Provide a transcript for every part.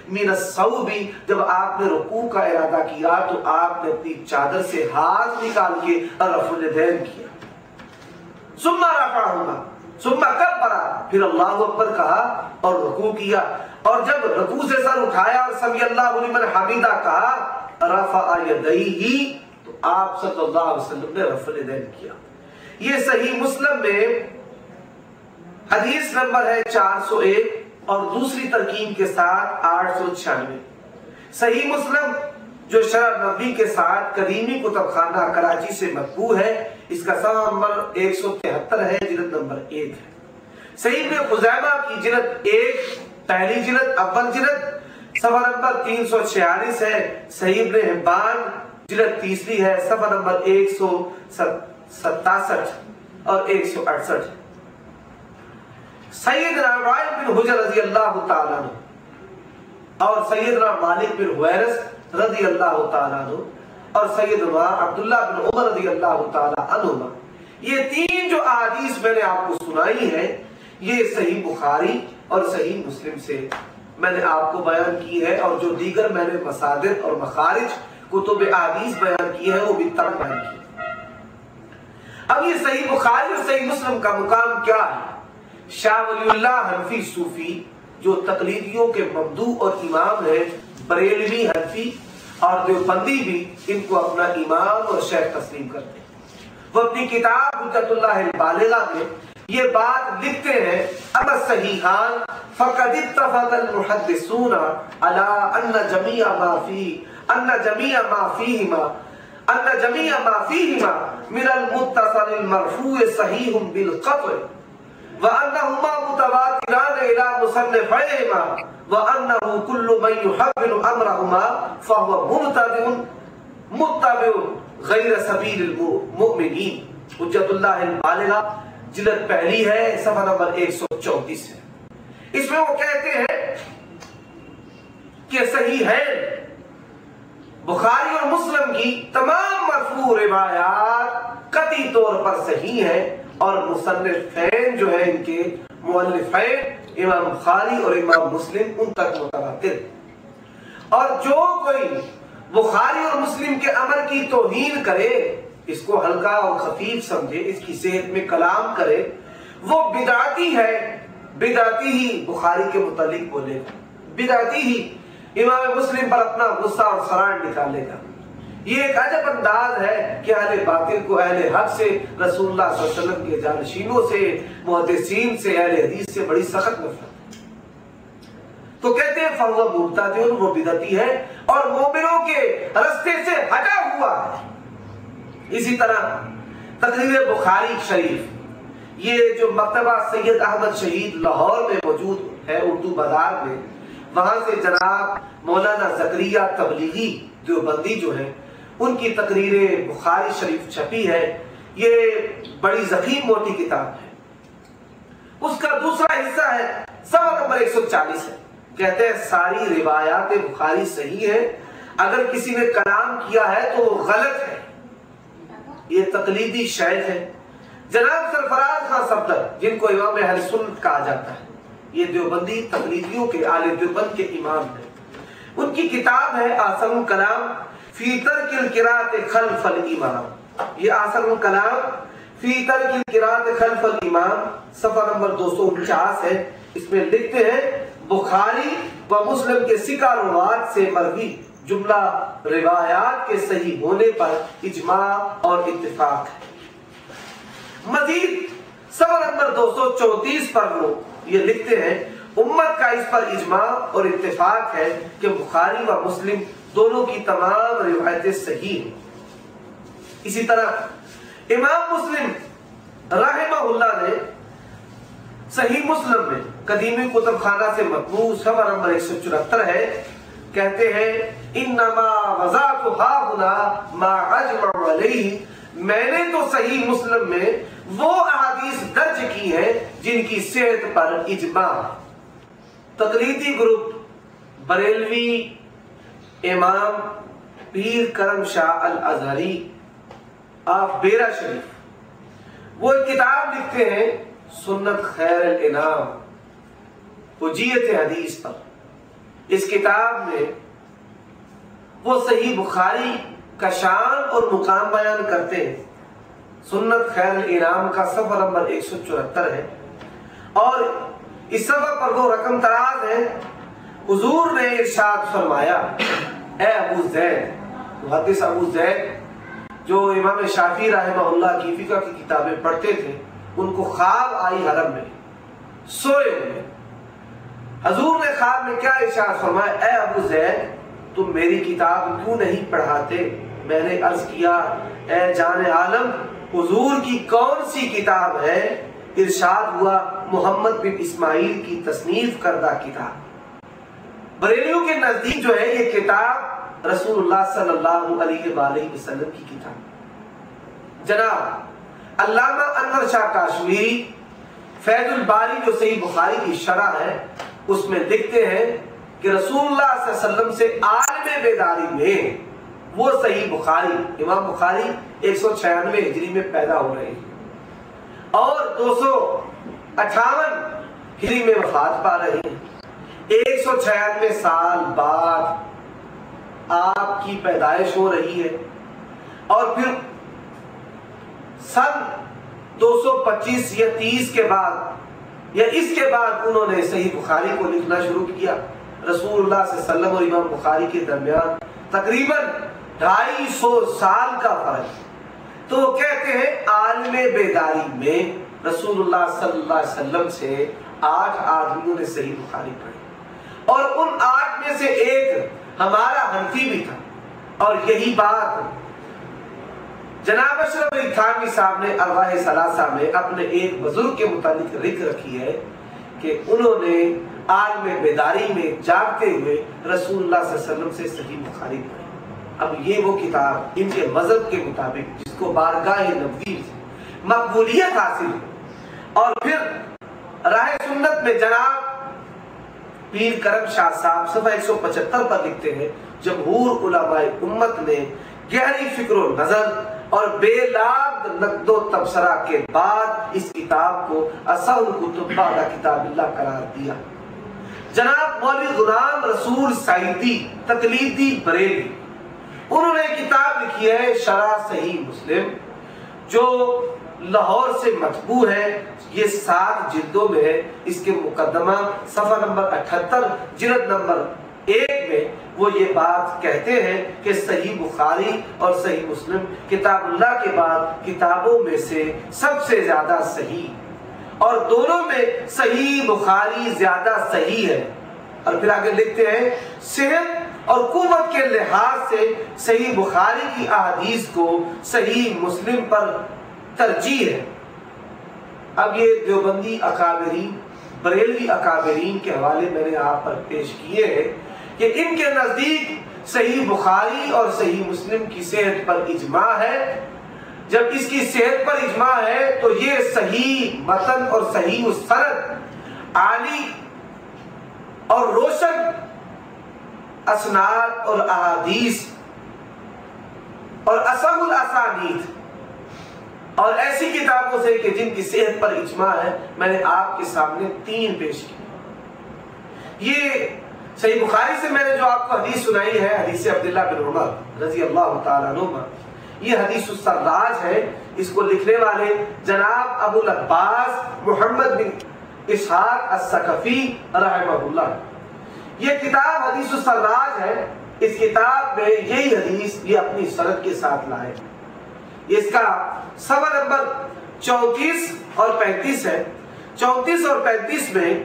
मिनस्सौबी, जब आपने रुकू का इरादा किया तो आपने अपनी चादर से हाथ निकाल के रफ़ुल यदैन किया। सुम्मा रफ़अहुमा सुम्मा कब्बरा, फिर अल्लाहु अकबर कहा और रुकू किया, और जब रुकू से सर उठाया और समी अल्लाहु लिमन हमीदा कहा रफ़अ यदैहि, तो आप सल्लल्लाहु अलैहि वसल्लम ने रफ़ुल यदैन किया। ये सही मुस्लिम में हदीस नंबर है 401 और दूसरी तरकीब के साथ 896। सही मुस्लिम जो शरह नबी के साथ कदीमी कुतुबखाना कराची से मतबू है, इसका सफ़ा नंबर 173 है, जिल्द नंबर 1 है। सही इब्न खुज़ैमा की जिल्द 1 पहली जिल्द अव्वल जिल्द सफ़ा नंबर 346 है। सही इब्न हिब्बान जिल्द तीसरी है, सफ़ा नंबर 167 और 168। सैयदना वाइल बिन हुजर रज़ी अल्लाह ताला अन्हु और सैयदना मालिक बिन हुवैरिस रज़ी अल्लाह ताला अन्हु और सैयदना अब्दुल्लाह बिन उमर रज़ी अल्लाह ताला अन्हुमा, ये तीन जो अहादीस मैंने आपको सुनाई है, ये सही बुखारी और सही मुस्लिम से मैंने आपको बयान की है, और जो दीगर मैंने मसादिर और मखारिज कुतुब अहादीस बयान की है वो भी तब बयान की। अब ये सही बुखारी और सही मुस्लिम का मुकाम क्या है? शाह वलीउल्लाह हनफी सूफी जो तकलीदियों के मबदू और इमाम है, बरेलवी हनफी और देवबंदी भी इनको अपना इमाम और शेख तस्लीम करते हैं। वो अपनी किताब हुज्जतुल्लाह बालिगा में ये बात लिखते हैं, अमा सहीहान फक़द इत्तफ़क़ल मुहद्दिसूना अला अन्ना जमीअ मा फ़ीहिमा मिनल मुत्तसिल मरफ़ू सहीहुम बिल क़त्अ व अन्नहुमा मुतवातिरान इला मुसन्निफ़ैहिमा व अन्नहु कुल्लु मन युहव्विलु अमरहुमा फ़हुव मुब्तदिउन मुत्तबिउन गैर सबीलिल मुमिनीन। हुज्जतुल्लाह बालिगा जिल्द पहली है, सफ़ा नंबर 134 है। इसमें वो कहते हैं कि सही है बुखारी और मुस्लिम की तमाम मरफू रिवायात कती तौर पर सही है, और मुसन्निफ़ैन जो है इनके मुअल्लिफ़ैन इमाम बुखारी और इमाम मुस्लिम उन तक मुतवातिर। और जो कोई बुखारी और मुस्लिम के अमल की तौहीन करे, इसको हल्का और खफीफ समझे, इसकी सेहत में कलाम करे, वो बिदाती है। बिदाती ही बुखारी के मुतालिक बोलेगा, बिदाती ही इमाम मुस्लिम पर अपना गुस्सा और सरार निकालेगा। ये एक अजब अंदाज है कि अहले बातिल को अहले हक से, रसूलुल्लाह सल्लल्लाहु अलैहि वसल्लम के जानशीनों से, मुहद्दिसीन से, अहले हदीस से बड़ी सख्त नफरत। तो कहते हैं फहुव मुब्तदिउन, वो बिदती है और मोमिनों के रास्ते से हटा हुआ है। इसी तरह तकरीर बुखारी शरीफ, ये जो मकतबा सैयद अहमद शहीद लाहौर में मौजूद है उर्दू बाजार में, वहां से जनाब मौलाना ज़करिया तबलीगी देवबंदी जो है उनकी तकरीर बुखारी शरीफ छपी है। ये बड़ी ज़ख़ीम मोटी किताब है। उसका दूसरा हिस्सा है, सफ़ा नंबर 140 है। कहते हैं सारी रिवायात बुखारी सही है, अगर किसी ने कलाम किया है तो वो गलत है। ये तकलीदी शेख है जनाब सरफराज खान सफदर, जिनको इमाम अहले सुन्नत कहा जाता है। ये देवबंदी तकलीदियों के आले देवबंद के इमाम है। उनकी किताब है आसनुल कलाम फी तर्किल क़िराअत खल्फल इमाम। ये आसनुल कलाम फी तर्किल क़िराअत खल्फल इमाम सफ़ा नंबर 249 है। इसमें लिखते हैं बुखारी व मुस्लिम के सिका रुवात से मरवी जुमला रिवायात के सही होने पर इजमा और इत्तिफाक है। मजीद सफ़ा नंबर 234 पर वो ये लिखते हैं उम्मत का इस पर इजमा और इत्तिफाक है कि बुखारी व मुस्लिम दोनों की तमाम रिवायतें सही हैं। इसी तरह इमाम मुस्लिम रहमहुल्लाह ने सही मुस्लिम में कदीमी कुतुबखाना से मतबू सफ़ा नंबर 174 है। कहते हैं इन्नमा वज़ातु हाहुना मा अजमअ अलैहि, मैंने तो सही मुस्लिम में वो अहादीस दर्ज की है जिनकी सेहत पर इजमा। तकलीदी ग्रुप बरेलवी इमाम पीर करम शाह अल अजहरी ऑफ बेरा शरीफ, वो एक किताब लिखते हैं सुन्नत खैर इनाम हुज्जियत हदीस पर। इस किताब में वो सही बुखारी का शान और मुकाम बयान करते हैं। सुन्नत खैर इनाम का सफर नंबर 174 है और इस सफर पर वो रकम तराज है। हुजूर ने इरशाद फरमाया, ए अबू ज़ैद, मुहद्दिस अबू ज़ैद जो इमाम शाफी रहमहुल्लाह की फिक़ह की किताबें पढ़ते थे, उनको ख्वाब आई हरम में सोए हुए। हुजूर ने ख्वाब में क्या इरशाद फरमाया, ए अबू ज़ैद तुम मेरी किताब क्यों नहीं पढ़ाते? मैंने अर्ज किया, ए जाने आलम हुजूर की कौन सी किताब है? इरशाद हुआ, मोहम्मद बिन इस्माइल की तसनीफ करदा किताब। बरेलियों के नजदीक जो है ये किताब रसूलुल्लाह सल्लल्लाहु अलैहि वसल्लम की किताब। जनाब अल्लामा अनवर शाह काश्मीरी फैजुल बारी जो सही बुखारी की शरह है उसमें लिखते हैं कि रसूलुल्लाह सल्लल्लाहु अलैहि वसल्लम से आलम बेदारी में वो सही बुखारी, इमाम बुखारी 196 हिजरी में पैदा हो रहे हैं और 258 हिजरी में वफात पा रहे हैं। 196 साल बाद आपकी पैदाइश हो रही है और फिर सन 225 या 30 के बाद या इसके बाद उन्होंने सही बुखारी को लिखना शुरू किया। रसूलुल्लाह सल्लल्लाहु अलैहि वसल्लम और इमाम बुखारी के दरमियान तकरीबन 250 साल का फर्क। तो वो कहते हैं आलम बेदारी में रसूलुल्लाह सल्लल्लाहु अलैहि वसल्लम से 8 आदमियों ने सही बुखारी पढ़ी और उन 8 में से एक हमारा हनफी भी था। और यही बात जनाब अशरफ अली थानवी साहब ने अरवाह सलासा में अपने एक बुजुर्ग के मुतालिक लिख रखी है कि उन्होंने आलम बेदारी में जागते हुए रसूलुल्लाह सल्लल्लाहु अलैहि वसल्लम से सही बुखारी पढ़ी। अब ये वो किताब इनके मजहब के मुताबिक जिसको बारगाह नबवी से मकबूलियत हासिल है। और फिर राह सुन्नत में जनाब पीर करम शाह साहब सफ़ा 175 पर लिखते हैं, जमहूर उलमाए उम्मत ने गहरी फिक्र नजर और बेलाग नक़्दो तबसरा के बाद इस किताब को असहुल कुतुब बादा किताबिल्लाह करार दिया। जनाब मौलवी गुलाम रसूल सईदी तकलीदी बरेली उन्होंने किताब लिखी है शरह सही मुस्लिम जो लाहौर से मतबू है। ये 7 जिल्दों में है। इसके मुकदमा सफ़ा नंबर 78 जिल्द नंबर 1 में वो ये बात कहते हैं कि सही बुखारी और सही मुस्लिम किताबुल्लाह के बाद किताबों में से सबसे ज्यादा सही और दोनों में सही बुखारी ज्यादा सही है। और फिर आगे लिखते हैं सेहत और कुव्वत के लिहाज से सही बुखारी की अहादीस को सही मुस्लिम पर तरजीह है। अब ये देवबंदी अकाबरीन बरेलवी अकाबरीन के हवाले मैंने आप पर पेश किए हैं कि इनके नजदीक सही बुखारी और सही मुस्लिम की सेहत पर इजमा है। जब इसकी सेहत पर इजमा है तो ये सही मतन और सही सनद आली और रोशन असनाद और अहादीस और असहुल असानीद और ऐसी किताबों से कि जिनकी सेहत पर इजमा है मैंने आपके सामने 3 पेश की। ये सही बुखारी से मैंने जो आपको हदीस सुनाई है हदीस अब्दुल्लाह बिन उमर रज़ी अल्लाह तआला अन्हुमा, ये हदीस सर्राज है। इसको लिखने वाले जनाब अबुल अब्बास मोहम्मद बिन इसहाक अस्सकफी रहमहुल्लाह। ये किताब हदीस सर्राज है। इस किताब में यही हदीस ये अपनी सनद के साथ लाए। इसका सफ़ा नंबर 34 और 35 है। 34 और 35 में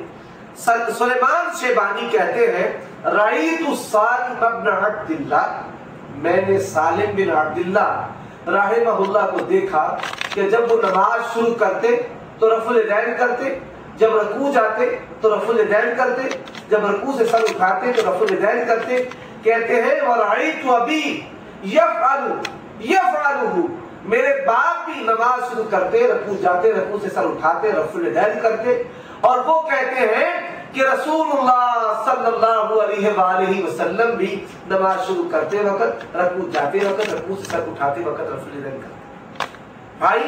सुलेमान शेबानी कहते हैं, रईतु सालिम इब्न अब्दिल्लाह, मैंने सालिम बिन अब्दिल्लाह रहमहुल्लाह को देखा कि जब वो नमाज शुरू करते तो रफुल दैन करते, जब रकू जाते तो रफुल दैन करते, जब रकू से सर उठाते तो रफुल दैन करते। कहते हैं वरईतु अबी यफ़अलुहु, मेरे बाप भी नमाज शुरू करते, रकू जाते, रकू से सर उठाते, रफुल दैन करते। और वो कहते हैं कि रसूलुल्लाह सल्लल्लाहु अलैहि वसल्लम भी नमाज शुरू करते वक्त, रकू जाते वक्त, रकू से सर उठाते वक्त रफुल दैन करते। भाई